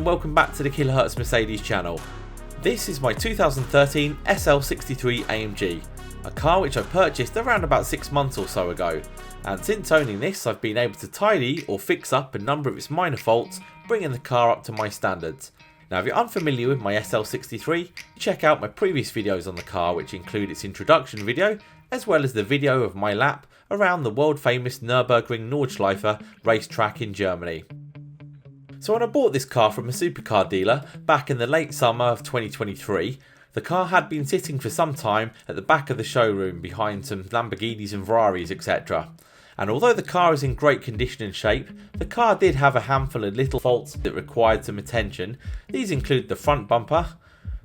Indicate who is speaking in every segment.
Speaker 1: and welcome back to the KillerHERTZ Mercedes channel. This is my 2013 SL63 AMG, a car which I purchased around about 6 months or so ago, and since owning this I've been able to tidy or fix up a number of its minor faults, bringing the car up to my standards. Now if you're unfamiliar with my SL63, check out my previous videos on the car which include its introduction video, as well as the video of my lap around the world famous Nürburgring Nordschleife racetrack in Germany. So when I bought this car from a supercar dealer back in the late summer of 2023, the car had been sitting for some time at the back of the showroom behind some Lamborghinis and Ferraris, etc. And although the car is in great condition and shape, the car did have a handful of little faults that required some attention. These include the front bumper,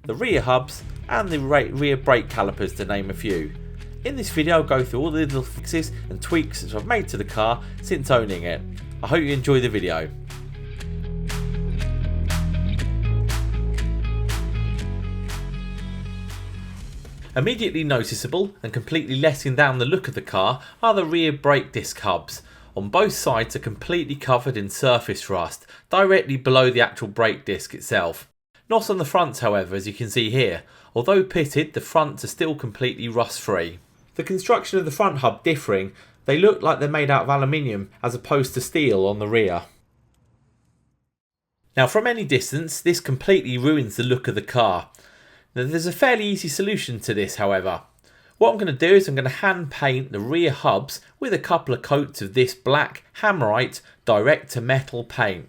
Speaker 1: the rear hubs and the rear brake calipers, to name a few. In this video I'll go through all the little fixes and tweaks that I've made to the car since owning it. I hope you enjoy the video. Immediately noticeable and completely letting down the look of the car are the rear brake disc hubs. On both sides are completely covered in surface rust, directly below the actual brake disc itself. Not on the fronts however, as you can see here. Although pitted, the fronts are still completely rust free. The construction of the front hub differing, they look like they're made out of aluminium as opposed to steel on the rear. Now from any distance this completely ruins the look of the car. Now there's a fairly easy solution to this however. What I'm going to do is I'm going to hand paint the rear hubs with a couple of coats of this black Hammerite direct to metal paint.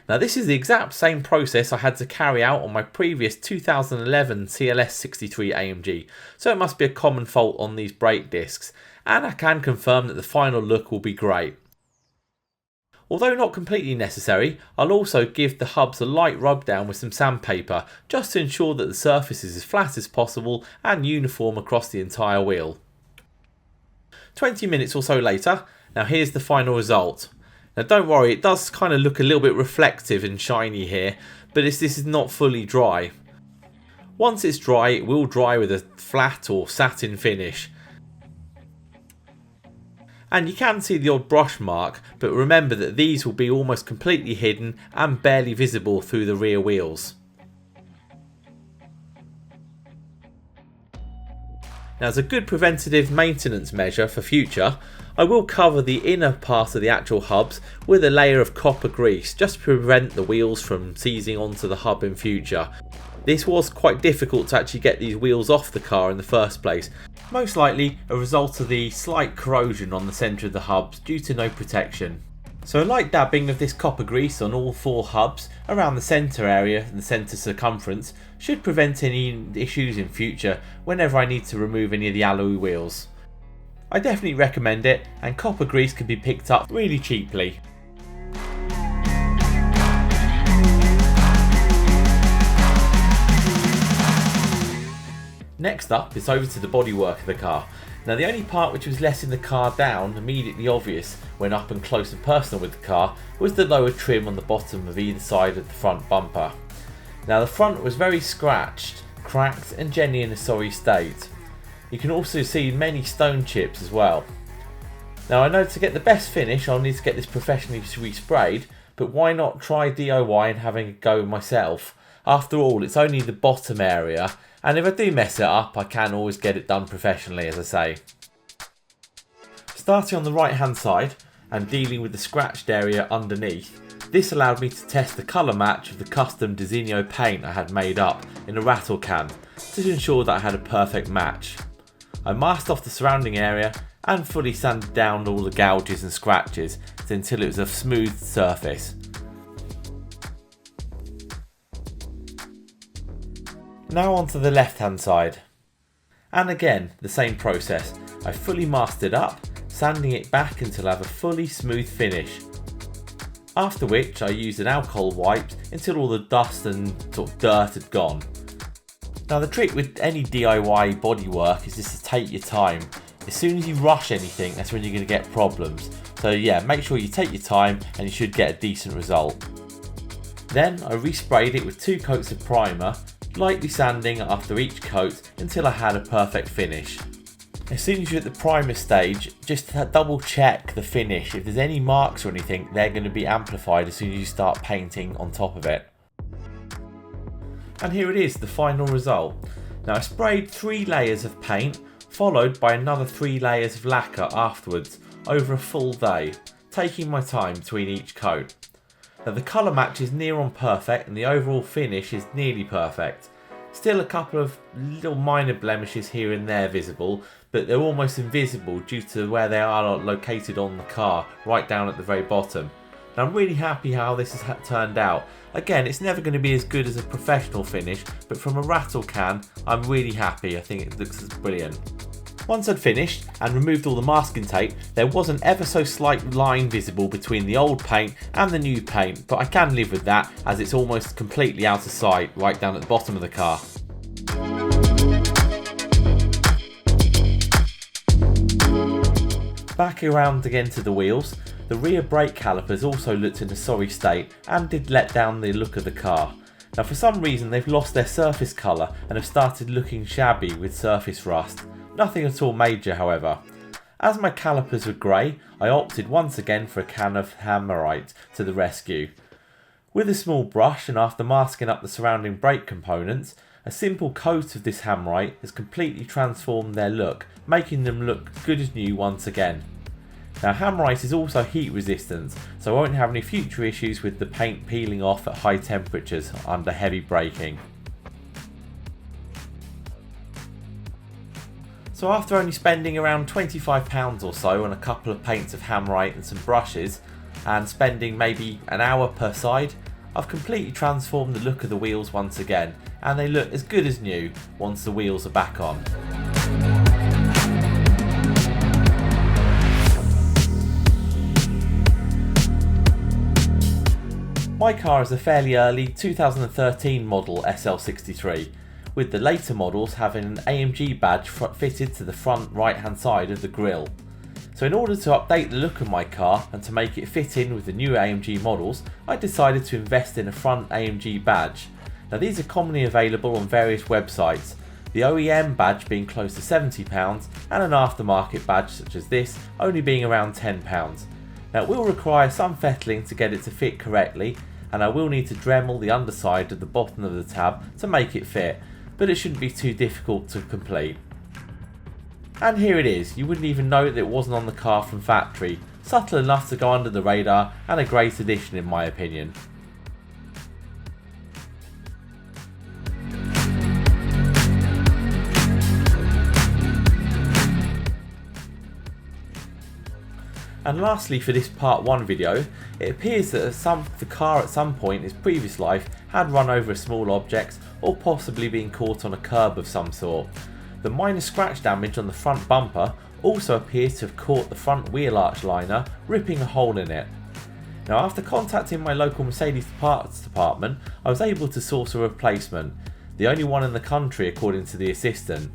Speaker 1: Now this is the exact same process I had to carry out on my previous 2011 SL63 AMG, so it must be a common fault on these brake discs, and I can confirm that the final look will be great. Although not completely necessary, I'll also give the hubs a light rub down with some sandpaper, just to ensure that the surface is as flat as possible and uniform across the entire wheel. 20 minutes or so later, now here's the final result. Now don't worry, it does kind of look a little bit reflective and shiny here, but this is not fully dry. Once it's dry, it will dry with a flat or satin finish. And you can see the odd brush mark, but remember that these will be almost completely hidden and barely visible through the rear wheels. Now as a good preventative maintenance measure for future, I will cover the inner part of the actual hubs with a layer of copper grease just to prevent the wheels from seizing onto the hub in future. This was quite difficult to actually get these wheels off the car in the first place, most likely a result of the slight corrosion on the centre of the hubs due to no protection. So a light dabbing of this copper grease on all 4 hubs around the centre area and the centre circumference should prevent any issues in future whenever I need to remove any of the alloy wheels. I definitely recommend it, and copper grease can be picked up really cheaply. Next up is over to the bodywork of the car. Now the only part which was letting the car down immediately obvious when up and close and personal with the car was the lower trim on the bottom of either side of the front bumper. Now the front was very scratched, cracked and generally in a sorry state. You can also see many stone chips as well. Now I know to get the best finish I'll need to get this professionally resprayed, but why not try DIY and having a go myself? After all, it's only the bottom area, and if I do mess it up I can always get it done professionally, as I say. Starting on the right hand side and dealing with the scratched area underneath, this allowed me to test the colour match of the custom Designo paint I had made up in a rattle can to ensure that I had a perfect match. I masked off the surrounding area and fully sanded down all the gouges and scratches until it was a smooth surface. Now onto the left hand side. And again, the same process. I fully masked it up, sanding it back until I have a fully smooth finish. After which I used an alcohol wipe until all the dust and sort of dirt had gone. Now the trick with any DIY bodywork is just to take your time. As soon as you rush anything, that's when you're going to get problems. So yeah, make sure you take your time and you should get a decent result. Then I resprayed it with 2 coats of primer, lightly sanding after each coat until I had a perfect finish. As soon as you're at the primer stage, just double check the finish. If there's any marks or anything, they're going to be amplified as soon as you start painting on top of it. And here it is, the final result. Now I sprayed 3 layers of paint, followed by another 3 layers of lacquer afterwards, over a full day, taking my time between each coat. Now the colour match is near on perfect and the overall finish is nearly perfect. Still a couple of little minor blemishes here and there visible, but they're almost invisible due to where they are located on the car, right down at the very bottom. Now I'm really happy how this has turned out. Again, it's never going to be as good as a professional finish, but from a rattle can, I'm really happy. I think it looks brilliant. Once I'd finished and removed all the masking tape, there was an ever so slight line visible between the old paint and the new paint, but I can live with that as it's almost completely out of sight right down at the bottom of the car. Back around again to the wheels, the rear brake calipers also looked in a sorry state and did let down the look of the car. Now for some reason they've lost their surface colour and have started looking shabby with surface rust. Nothing at all major however. As my calipers were grey, I opted once again for a can of Hammerite to the rescue. With a small brush and after masking up the surrounding brake components, a simple coat of this Hammerite has completely transformed their look, making them look good as new once again. Now Hammerite is also heat resistant, so I won't have any future issues with the paint peeling off at high temperatures under heavy braking. So after only spending around £25 or so on a couple of paints of Hammerite and some brushes, and spending maybe an hour per side, I've completely transformed the look of the wheels once again, and they look as good as new once the wheels are back on. My car is a fairly early 2013 model SL63, with the later models having an AMG badge fitted to the front right hand side of the grille. So in order to update the look of my car and to make it fit in with the new AMG models, I decided to invest in a front AMG badge. Now these are commonly available on various websites, the OEM badge being close to £70 and an aftermarket badge such as this only being around £10. Now it will require some fettling to get it to fit correctly, and I will need to Dremel the underside of the bottom of the tab to make it fit, but it shouldn't be too difficult to complete. And here it is, you wouldn't even know that it wasn't on the car from factory, subtle enough to go under the radar and a great addition in my opinion. And lastly for this part 1 video, it appears that the car at some point in its previous life had run over a small object or possibly been caught on a curb of some sort. The minor scratch damage on the front bumper also appears to have caught the front wheel arch liner, ripping a hole in it. Now after contacting my local Mercedes parts department, I was able to source a replacement, the only one in the country according to the assistant.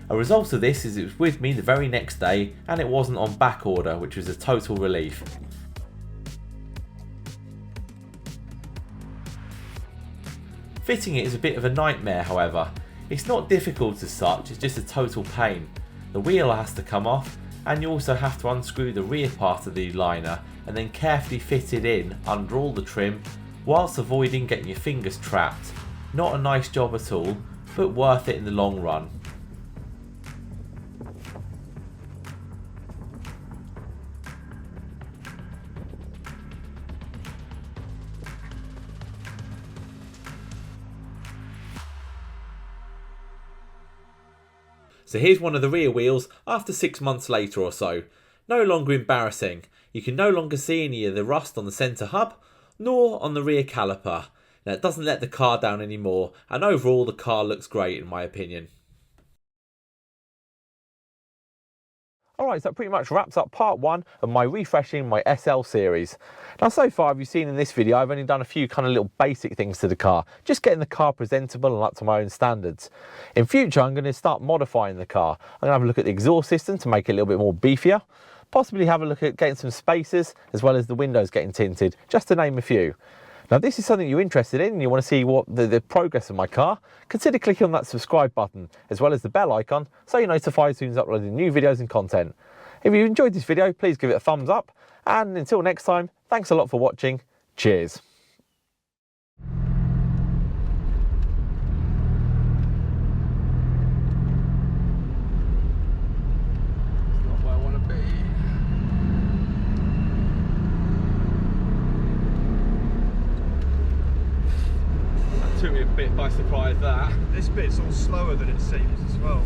Speaker 1: A result of this is it was with me the very next day and it wasn't on back order, which was a total relief. Fitting it is a bit of a nightmare however. It's not difficult as such, it's just a total pain. The wheel has to come off and you also have to unscrew the rear part of the liner and then carefully fit it in under all the trim whilst avoiding getting your fingers trapped. Not a nice job at all, but worth it in the long run. So here's one of the rear wheels after 6 months later or so. No longer embarrassing. You can no longer see any of the rust on the centre hub, nor on the rear caliper. Now it doesn't let the car down anymore, and overall the car looks great in my opinion. Alright, so that pretty much wraps up part 1 of my refreshing my SL series. Now so far, as you've seen in this video, I've only done a few kind of little basic things to the car, just getting the car presentable and up to my own standards. In future, I'm going to start modifying the car. I'm going to have a look at the exhaust system to make it a little bit more beefier, possibly have a look at getting some spacers, as well as the windows getting tinted, just to name a few. Now if this is something you're interested in and you want to see what the progress of my car, consider clicking on that subscribe button as well as the bell icon so you're notified as soon as uploading new videos and content. If you enjoyed this video, please give it a thumbs up, and until next time, thanks a lot for watching. Cheers. nice surprise that.
Speaker 2: This bit's all slower than it seems as well.